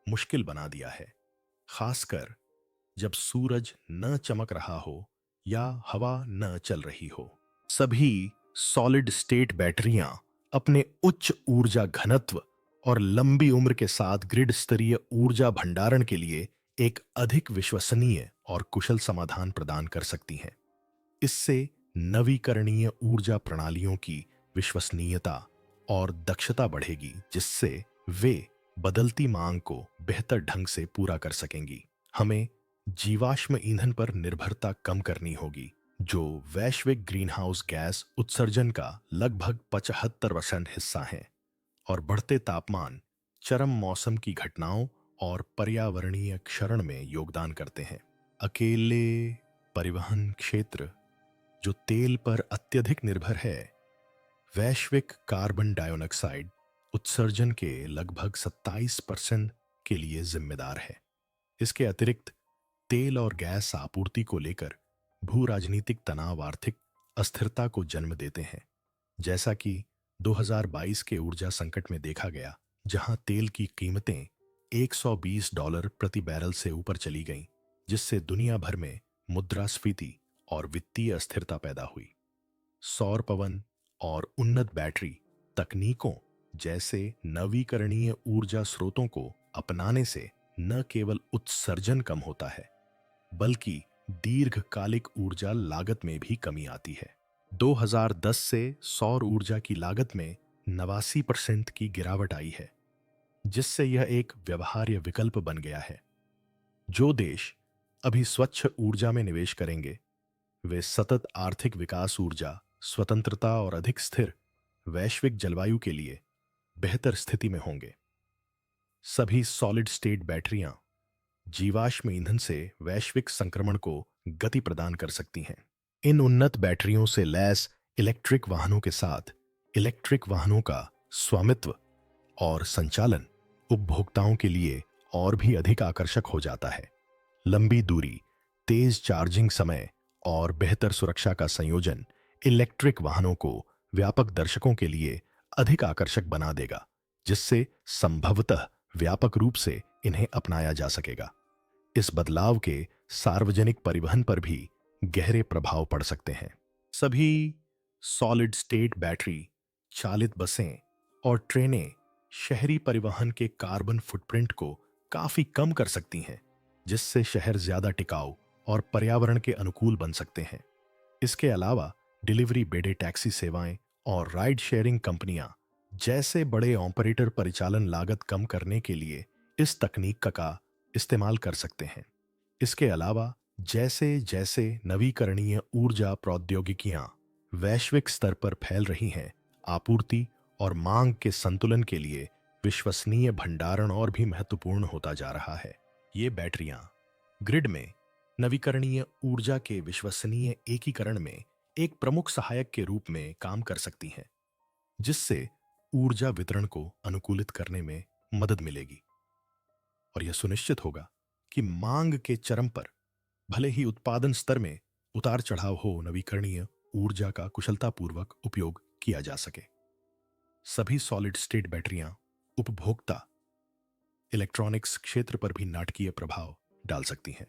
मुश्किल बना दिया है, खासकर जब सूरज न चमक रहा हो या हवा न चल रही हो। सभी सॉलिड स्टेट बैटरियां अपने उच्च ऊर्जा घनत्व और लंबी उम्र के साथ ग्रिड स्तरीय ऊर्जा भंडारण के लिए एक अधिक विश्वसनीय और कुशल समाधान प्रदान कर सकती हैं। इससे नवीकरणीय ऊर्जा प्रणालियों की विश्वसनीयता और दक्षता बढ़ेगी, जिससे वे बदलती मांग को बेहतर ढंग से पूरा कर सकेंगी। हमें जीवाश्म ईंधन पर निर्भरता कम करनी होगी, जो वैश्विक ग्रीनहाउस गैस उत्सर्जन का लगभग 75% हिस्सा है और बढ़ते तापमान, चरम मौसम की घटनाओं और पर्यावरणीय क्षरण में योगदान करते हैं। अकेले परिवहन क्षेत्र जो तेल पर अत्यधिक निर्भर है, वैश्विक कार्बन डाइऑक्साइड उत्सर्जन के लगभग 27% के लिए जिम्मेदार है। इसके अतिरिक्त तेल और गैस आपूर्ति को लेकर भू राजनीतिक तनाव आर्थिक अस्थिरता को जन्म देते हैं, जैसा कि 2022 के ऊर्जा संकट में देखा गया, जहां तेल की कीमतें $120 प्रति बैरल से ऊपर चली गईं, जिससे दुनिया भर में मुद्रास्फीति और वित्तीय अस्थिरता पैदा हुई। सौर पवन और उन्नत बैटरी तकनीकों जैसे नवीकरणीय ऊर्जा स्रोतों को अपनाने से न केवल उत्सर्जन कम होता है, बल्कि दीर्घकालिक ऊर्जा लागत में भी कमी आती है। 2010 से सौर ऊर्जा की लागत में 89% की गिरावट आई है, जिससे यह एक व्यवहार्य विकल्प बन गया है। जो देश अभी स्वच्छ ऊर्जा में निवेश करेंगे, वे सतत आर्थिक विकास, ऊर्जा स्वतंत्रता और अधिक स्थिर वैश्विक जलवायु के लिए बेहतर स्थिति में होंगे। सभी सॉलिड स्टेट बैटरियां जीवाश्म ईंधन से वैश्विक संक्रमण को गति प्रदान कर सकती हैं। इन उन्नत बैटरियों से लैस इलेक्ट्रिक वाहनों के साथ इलेक्ट्रिक वाहनों का स्वामित्व और संचालन उपभोक्ताओं के लिए और भी अधिक आकर्षक हो जाता है। लंबी दूरी, तेज चार्जिंग समय और बेहतर सुरक्षा का संयोजन इलेक्ट्रिक वाहनों को व्यापक दर्शकों के लिए अधिक आकर्षक बना देगा, जिससे संभवतः व्यापक रूप से इन्हें अपनाया जा सकेगा। इस बदलाव के सार्वजनिक परिवहन पर भी गहरे प्रभाव पड़ सकते हैं। सभी सॉलिड स्टेट बैटरी चालित बसें और ट्रेनें शहरी परिवहन के कार्बन फुटप्रिंट को काफी कम कर सकती हैं, जिससे शहर ज्यादा टिकाऊ और पर्यावरण के अनुकूल बन सकते हैं। इसके अलावा डिलीवरी बेड़े टैक्सी सेवाएं और राइड शेयरिंग कंपनियां जैसे बड़े ऑपरेटर परिचालन लागत कम करने के लिए इस तकनीक का इस्तेमाल कर सकते हैं। इसके अलावा जैसे जैसे नवीकरणीय ऊर्जा प्रौद्योगिकियां वैश्विक स्तर पर फैल रही हैं, आपूर्ति और मांग के संतुलन के लिए विश्वसनीय भंडारण और भी महत्वपूर्ण होता जा रहा है। ये बैटरियां ग्रिड में नवीकरणीय ऊर्जा के विश्वसनीय एकीकरण में एक प्रमुख सहायक के रूप में काम कर सकती हैं, जिससे ऊर्जा वितरण को अनुकूलित करने में मदद मिलेगी और यह सुनिश्चित होगा कि मांग के चरम पर भले ही उत्पादन स्तर में उतार चढ़ाव हो, नवीकरणीय ऊर्जा का कुशलतापूर्वक उपयोग किया जा सके। सभी सॉलिड स्टेट बैटरियां उपभोक्ता इलेक्ट्रॉनिक्स क्षेत्र पर भी नाटकीय प्रभाव डाल सकती हैं।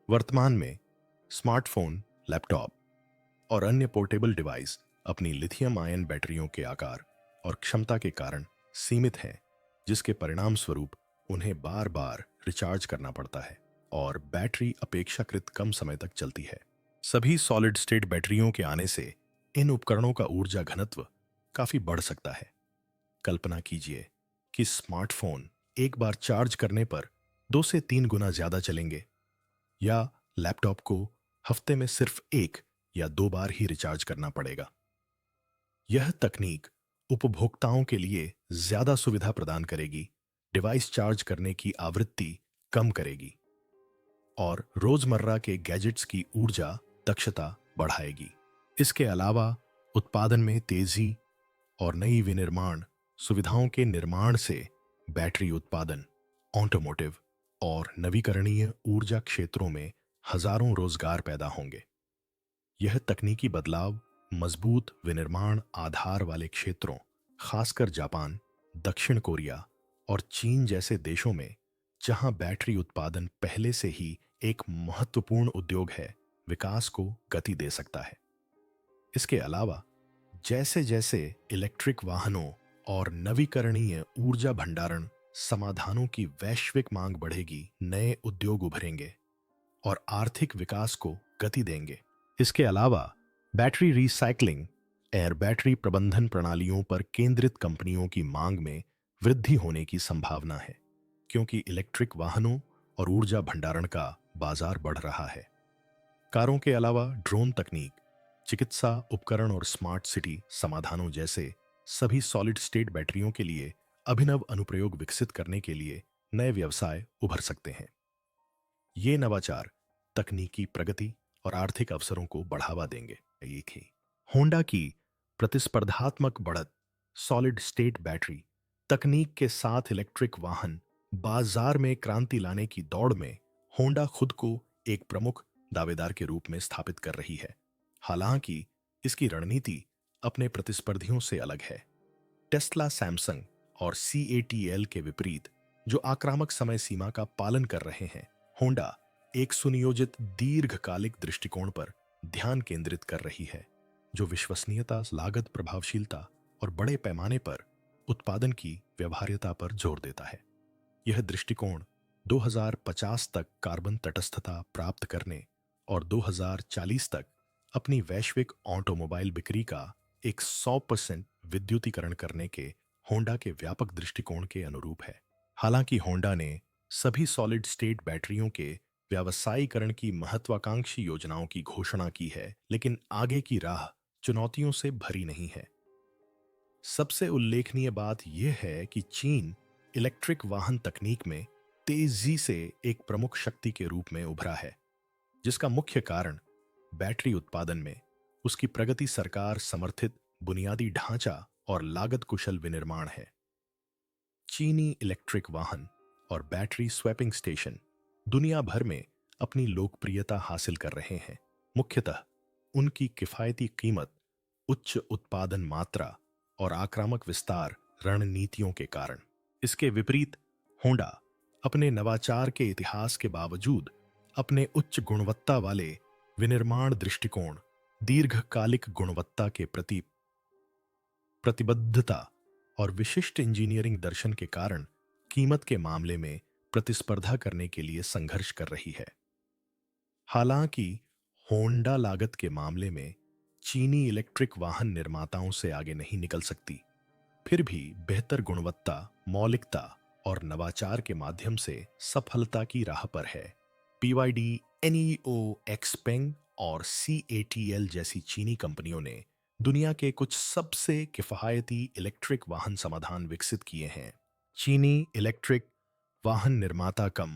वर्तमान में स्मार्टफोन, लैपटॉप और अन्य पोर्टेबल डिवाइस अपनी लिथियम आयन बैटरियों के आकार और क्षमता के कारण सीमित हैं, जिसके परिणाम स्वरूप उन्हें बार बार रिचार्ज करना पड़ता है और बैटरी अपेक्षाकृत कम समय तक चलती है। सभी सॉलिड स्टेट बैटरियों के आने से इन उपकरणों का ऊर्जा घनत्व काफी बढ़ सकता है। कल्पना कीजिए कि स्मार्टफोन एक बार चार्ज करने पर 2 से 3 गुना ज्यादा चलेंगे, या लैपटॉप को हफ्ते में सिर्फ 1 या 2 बार ही रिचार्ज करना पड़ेगा। यह तकनीक उपभोक्ताओं के लिए ज्यादा सुविधा प्रदान करेगी, डिवाइस चार्ज करने की आवृत्ति कम करेगी और रोजमर्रा के गैजेट्स की ऊर्जा दक्षता बढ़ाएगी। इसके अलावा उत्पादन में तेजी और नई विनिर्माण सुविधाओं के निर्माण से बैटरी उत्पादन, ऑटोमोटिव और नवीकरणीय ऊर्जा क्षेत्रों में हजारों रोजगार पैदा होंगे। यह तकनीकी बदलाव मजबूत विनिर्माण आधार वाले क्षेत्रों, खासकर जापान, दक्षिण कोरिया और चीन जैसे देशों में, जहां बैटरी उत्पादन पहले से ही एक महत्वपूर्ण उद्योग है, विकास को गति दे सकता है। इसके अलावा जैसे जैसे इलेक्ट्रिक वाहनों और नवीकरणीय ऊर्जा भंडारण समाधानों की वैश्विक मांग बढ़ेगी, नए उद्योग उभरेंगे और आर्थिक विकास को गति देंगे। इसके अलावा बैटरी रिसाइकलिंग और बैटरी प्रबंधन प्रणालियों पर केंद्रित कंपनियों की मांग में वृद्धि होने की संभावना है, क्योंकि इलेक्ट्रिक वाहनों और ऊर्जा भंडारण का बाजार बढ़ रहा है। कारों के अलावा ड्रोन तकनीक, चिकित्सा उपकरण और स्मार्ट सिटी समाधानों जैसे सभी सॉलिड स्टेट बैटरियों के लिए अभिनव अनुप्रयोग विकसित करने के लिए नए व्यवसाय उभर सकते हैं। ये नवाचार तकनीकी प्रगति और आर्थिक अवसरों को बढ़ावा देंगे। एक ही होंडा की प्रतिस्पर्धात्मक बढ़त, सॉलिड स्टेट बैटरी तकनीक के साथ इलेक्ट्रिक वाहन बाजार में क्रांति लाने की दौड़ में होंडा खुद को एक प्रमुख दावेदार के रूप में स्थापित कर रही है। हालांकि इसकी रणनीति अपने प्रतिस्पर्धियों से अलग है। टेस्ला, सैमसंग और CATL के विपरीत, जो आक्रामक समय सीमा का पालन कर रहे हैं, होंडा एक सुनियोजित दीर्घकालिक दृष्टिकोण पर ध्यान केंद्रित कर रही है, जो विश्वसनीयता, लागत प्रभावशीलता और बड़े पैमाने पर उत्पादन की व्यवहार्यता पर जोर देता है। यह दृष्टिकोण 2050 तक कार्बन तटस्थता प्राप्त करने और 2040 तक अपनी वैश्विक ऑटोमोबाइल बिक्री का एक 100% विद्युतीकरण करने के होंडा के व्यापक दृष्टिकोण के अनुरूप है। हालांकि होंडा ने सभी सॉलिड स्टेट बैटरियों के व्यावसायीकरण की महत्वाकांक्षी योजनाओं की घोषणा की है, लेकिन आगे की राह चुनौतियों से भरी नहीं है। सबसे उल्लेखनीय बात यह है कि चीन इलेक्ट्रिक वाहन तकनीक में तेजी से एक प्रमुख शक्ति के रूप में उभरा है, जिसका मुख्य कारण बैटरी उत्पादन में उसकी प्रगति, सरकार समर्थित बुनियादी ढांचा और लागत कुशल विनिर्माण है। चीनी इलेक्ट्रिक वाहन और बैटरी स्वैपिंग स्टेशन दुनिया भर में अपनी लोकप्रियता हासिल कर रहे हैं, मुख्यतः उनकी किफायती कीमत, उच्च उत्पादन मात्रा और आक्रामक विस्तार रणनीतियों के कारण। इसके विपरीत होंडा अपने नवाचार के इतिहास के बावजूद अपने उच्च गुणवत्ता वाले विनिर्माण दृष्टिकोण, दीर्घकालिक गुणवत्ता के प्रति प्रतिबद्धता और विशिष्ट इंजीनियरिंग दर्शन के कारण कीमत के मामले में प्रतिस्पर्धा करने के लिए संघर्ष कर रही है। हालांकि होंडा लागत के मामले में चीनी इलेक्ट्रिक वाहन निर्माताओं से आगे नहीं निकल सकती, फिर भी बेहतर गुणवत्ता, मौलिकता और नवाचार के माध्यम से सफलता की राह पर है। BYD, NEO, XPeng और CATL जैसी चीनी कंपनियों ने दुनिया के कुछ सबसे किफायती इलेक्ट्रिक वाहन समाधान विकसित किए हैं। चीनी इलेक्ट्रिक वाहन निर्माता कम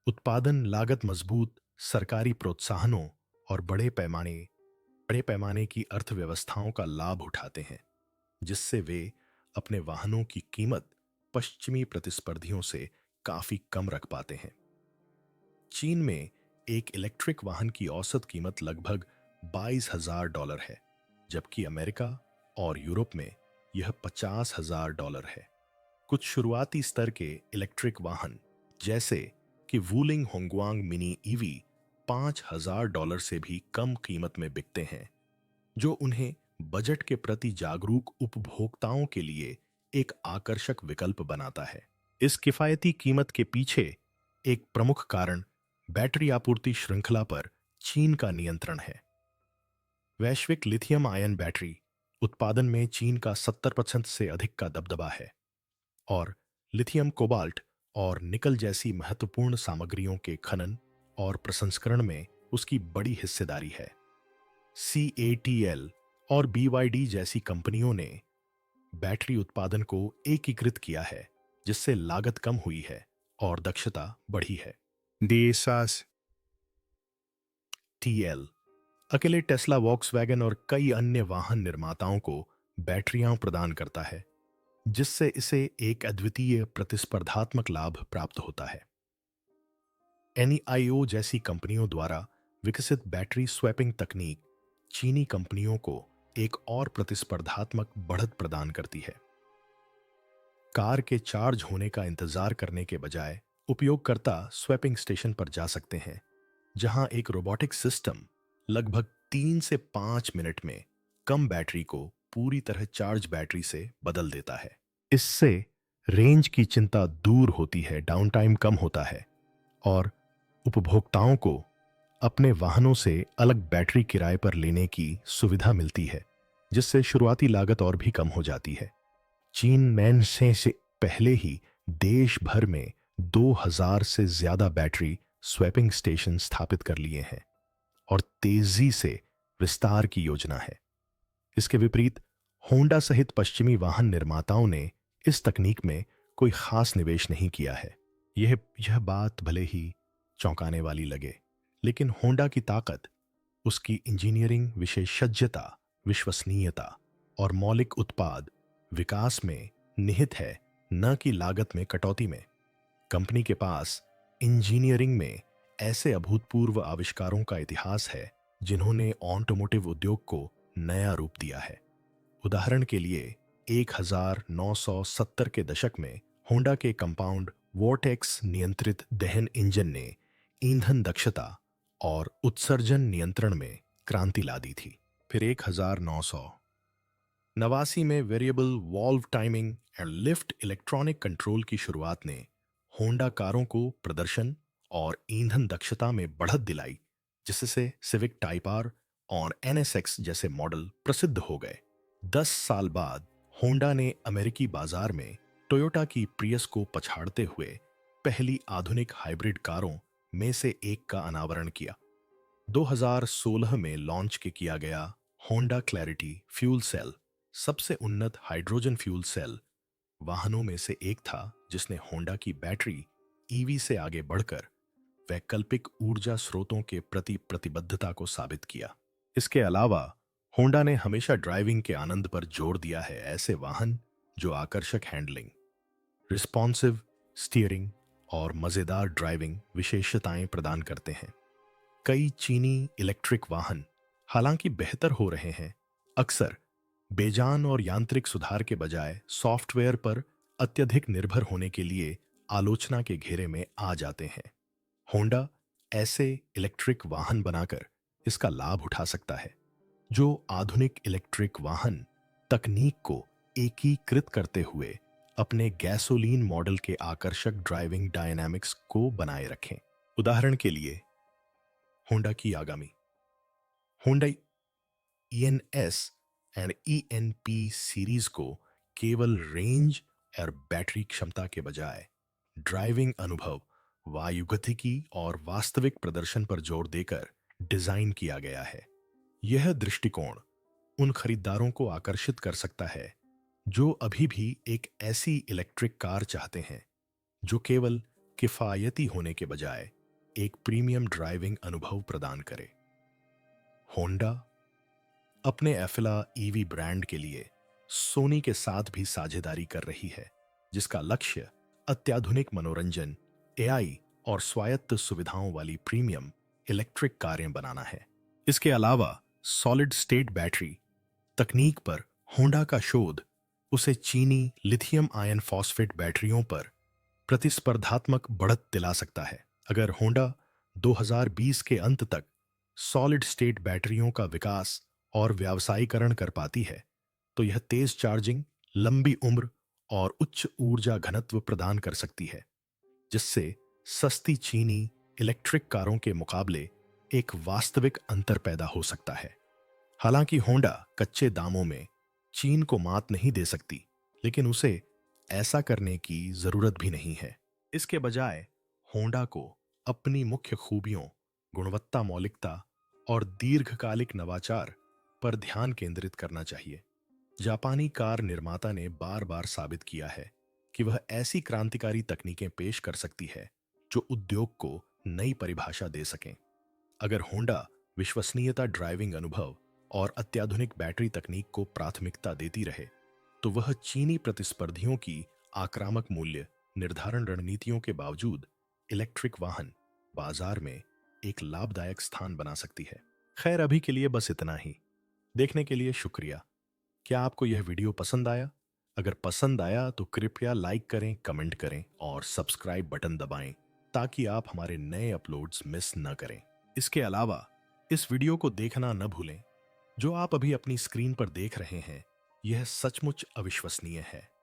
उत्पादन लागत, मजबूत सरकारी प्रोत्साहनों और बड़े पैमाने की अर्थव्यवस्थाओं का लाभ उठाते हैं, जिससे वे अपने वाहनों की कीमत पश्चिमी प्रतिस्पर्धियों से काफी कम रख पाते हैं। चीन में एक इलेक्ट्रिक वाहन की औसत कीमत लगभग $22,000 है, जबकि अमेरिका और यूरोप में यह $50,000 है। कुछ शुरुआती स्तर के इलेक्ट्रिक वाहन जैसे कि वूलिंग होंगवांग मिनी ईवी $5,000 से भी कम कीमत में बिकते हैं, जो उन्हें बजट के प्रति जागरूक उपभोक्ताओं के लिए एक आकर्षक विकल्प बनाता है। इस किफायती कीमत के पीछे एक प्रमुख कारण बैटरी आपूर्ति श्रृंखला पर चीन का नियंत्रण है। वैश्विक लिथियम आयन बैटरी उत्पादन में चीन का 70% से अधिक का दबदबा है और लिथियम कोबाल्ट और निकल जैसी महत्वपूर्ण सामग्रियों के खनन और प्रसंस्करण में उसकी बड़ी हिस्सेदारी है। CATL और BYD जैसी कंपनियों ने बैटरी उत्पादन को एकीकृत किया है, जिससे लागत कम हुई है और दक्षता बढ़ी है। DSAS TL अकेले टेस्ला, वॉक्सवैगन और कई अन्य वाहन निर्माताओं को बैटरियां प्रदान करता है, जिससे इसे एक अद्वितीय प्रतिस्पर्धात्मक लाभ प्राप्त होता है। NEIO जैसी कंपनियों द्वारा विकसित बैटरी स्वैपिंग तकनीक चीनी कंपनियों को एक और प्रतिस्पर्धात्मक बढ़त प्रदान करती है। कार के चार्ज होने का इंतजार करने के बजाय उपयोगकर्ता स्वैपिंग स्टेशन पर जा सकते हैं, जहां एक रोबोटिक सिस्टम लगभग 3 से 5 मिनट में कम बैटरी को पूरी तरह चार्ज बैटरी से बदल देता है। इससे रेंज की चिंता दूर होती है, डाउन टाइम कम होता है और उपभोक्ताओं को अपने वाहनों से अलग बैटरी किराए पर लेने की सुविधा मिलती है, जिससे शुरुआती लागत और भी कम हो जाती है। चीन ने से पहले ही देश भर में 2000 से ज्यादा बैटरी स्वैपिंग स्टेशन स्थापित कर लिए हैं और तेजी से विस्तार की योजना है। इसके विपरीत होंडा सहित पश्चिमी वाहन निर्माताओं ने इस तकनीक में कोई खास निवेश नहीं किया है। यह बात भले ही चौंकाने वाली लगे, लेकिन होंडा की ताकत उसकी इंजीनियरिंग विशेषज्ञता, विश्वसनीयता और मौलिक उत्पाद विकास में निहित है, न कि लागत में कटौती में। कंपनी के पास इंजीनियरिंग में ऐसे अभूतपूर्व आविष्कारों का इतिहास है, जिन्होंने ऑटोमोटिव उद्योग को नया रूप दिया है। उदाहरण के लिए 1970 के दशक में होंडा के कंपाउंड वोर्टेक्स नियंत्रित दहन इंजन ने ईंधन दक्षता और उत्सर्जन नियंत्रण में क्रांति ला दी थी। फिर 1989 में variable valve timing and lift electronic control की शुरुआत ने होंडा कारों को प्रदर्शन और ईंधन दक्षता में बढ़त दिलाई, जिससे सिविक टाइप आर और NSX जैसे मॉडल प्रसिद्ध हो गए। 10 साल बाद होंडा ने अमेरिकी बाजार में टोयोटा की प्रियस को पछाड़ते हुए पहली आधुनिक हाइब्रिड कारों में से एक का अनावरण किया। 2016 में लॉन्च किया गया होंडा क्लैरिटी फ्यूल सेल सबसे उन्नत हाइड्रोजन फ्यूल सेल वाहनों में से एक था, जिसने होंडा की बैटरी ईवी से आगे बढ़कर वैकल्पिक ऊर्जा स्रोतों के प्रति प्रतिबद्धता को साबित किया। इसके अलावा होंडा ने हमेशा ड्राइविंग के आनंद पर जोर दिया है। ऐसे वाहन जो आकर्षक हैंडलिंग, रिस्पॉन्सिव स्टीयरिंग और मजेदार ड्राइविंग विशेषताएं प्रदान करते हैं। कई चीनी इलेक्ट्रिक वाहन हालांकि बेहतर हो रहे हैं, अक्सर बेजान और यांत्रिक सुधार के बजाय सॉफ्टवेयर पर अत्यधिक निर्भर होने के लिए आलोचना के घेरे में आ जाते हैं। होंडा ऐसे इलेक्ट्रिक वाहन बनाकर इसका लाभ उठा सकता है, जो आधुनिक इलेक्ट्रिक वाहन तकनीक को एकीकृत करते हुए अपने गैसोलीन मॉडल के आकर्षक ड्राइविंग डायनामिक्स को बनाए रखें। उदाहरण के लिए होंडा की आगामी Honda ENS and ENP series को केवल रेंज और बैटरी क्षमता के बजाय ड्राइविंग अनुभव, वायुगतिकी और वास्तविक प्रदर्शन पर जोर देकर डिजाइन किया गया है। यह दृष्टिकोण उन खरीदारों को आकर्षित कर सकता है जो अभी भी एक ऐसी इलेक्ट्रिक कार चाहते हैं जो केवल किफायती होने के बजाय एक प्रीमियम ड्राइविंग अनुभव प्रदान करे। होंडा अपने एफिला ईवी ब्रांड के लिए सोनी के साथ भी साझेदारी कर रही है, जिसका लक्ष्य अत्याधुनिक मनोरंजन, AI और स्वायत्त सुविधाओं वाली प्रीमियम इलेक्ट्रिक कारें बनाना है। इसके अलावा सॉलिड स्टेट बैटरी तकनीक पर होंडा का शोध उसे चीनी लिथियम आयन फॉस्फेट बैटरियों पर प्रतिस्पर्धात्मक बढ़त दिला सकता है। अगर होंडा 2020 के अंत तक सॉलिड स्टेट बैटरियों का विकास और व्यावसायीकरण कर पाती है, तो यह तेज चार्जिंग, लंबी उम्र और उच्च ऊर्जा घनत्व प्रदान कर सकती है, जिससे सस्ती चीनी इलेक्ट्रिक कारों के मुकाबले एक वास्तविक अंतर पैदा हो सकता है। हालांकि होंडा कच्चे दामों में चीन को मात नहीं दे सकती, लेकिन उसे ऐसा करने की जरूरत भी नहीं है। इसके बजाय होंडा को अपनी मुख्य खूबियों, गुणवत्ता, मौलिकता और दीर्घकालिक नवाचार पर ध्यान केंद्रित करना चाहिए। जापानी कार निर्माता ने बार बार साबित किया है कि वह ऐसी क्रांतिकारी तकनीकें पेश कर सकती है जो उद्योग को नई परिभाषा दे सकें। अगर होंडा विश्वसनीयता, ड्राइविंग अनुभव और अत्याधुनिक बैटरी तकनीक को प्राथमिकता देती रहे, तो वह चीनी प्रतिस्पर्धियों की आक्रामक मूल्य निर्धारण रणनीतियों के बावजूद इलेक्ट्रिक वाहन बाजार में एक लाभदायक स्थान बना सकती है। खैर, अभी के लिए बस इतना ही। देखने के लिए शुक्रिया। क्या आपको यह वीडियो पसंद आया? अगर पसंद आया तो कृपया लाइक करें, कमेंट करें और सब्सक्राइब बटन दबाएं ताकि आप हमारे नए अपलोड्स मिस न करें। इसके अलावा इस वीडियो को देखना न भूलें। जो आप अभी अपनी स्क्रीन पर देख रहे हैं, यह सचमुच अविश्वसनीय है।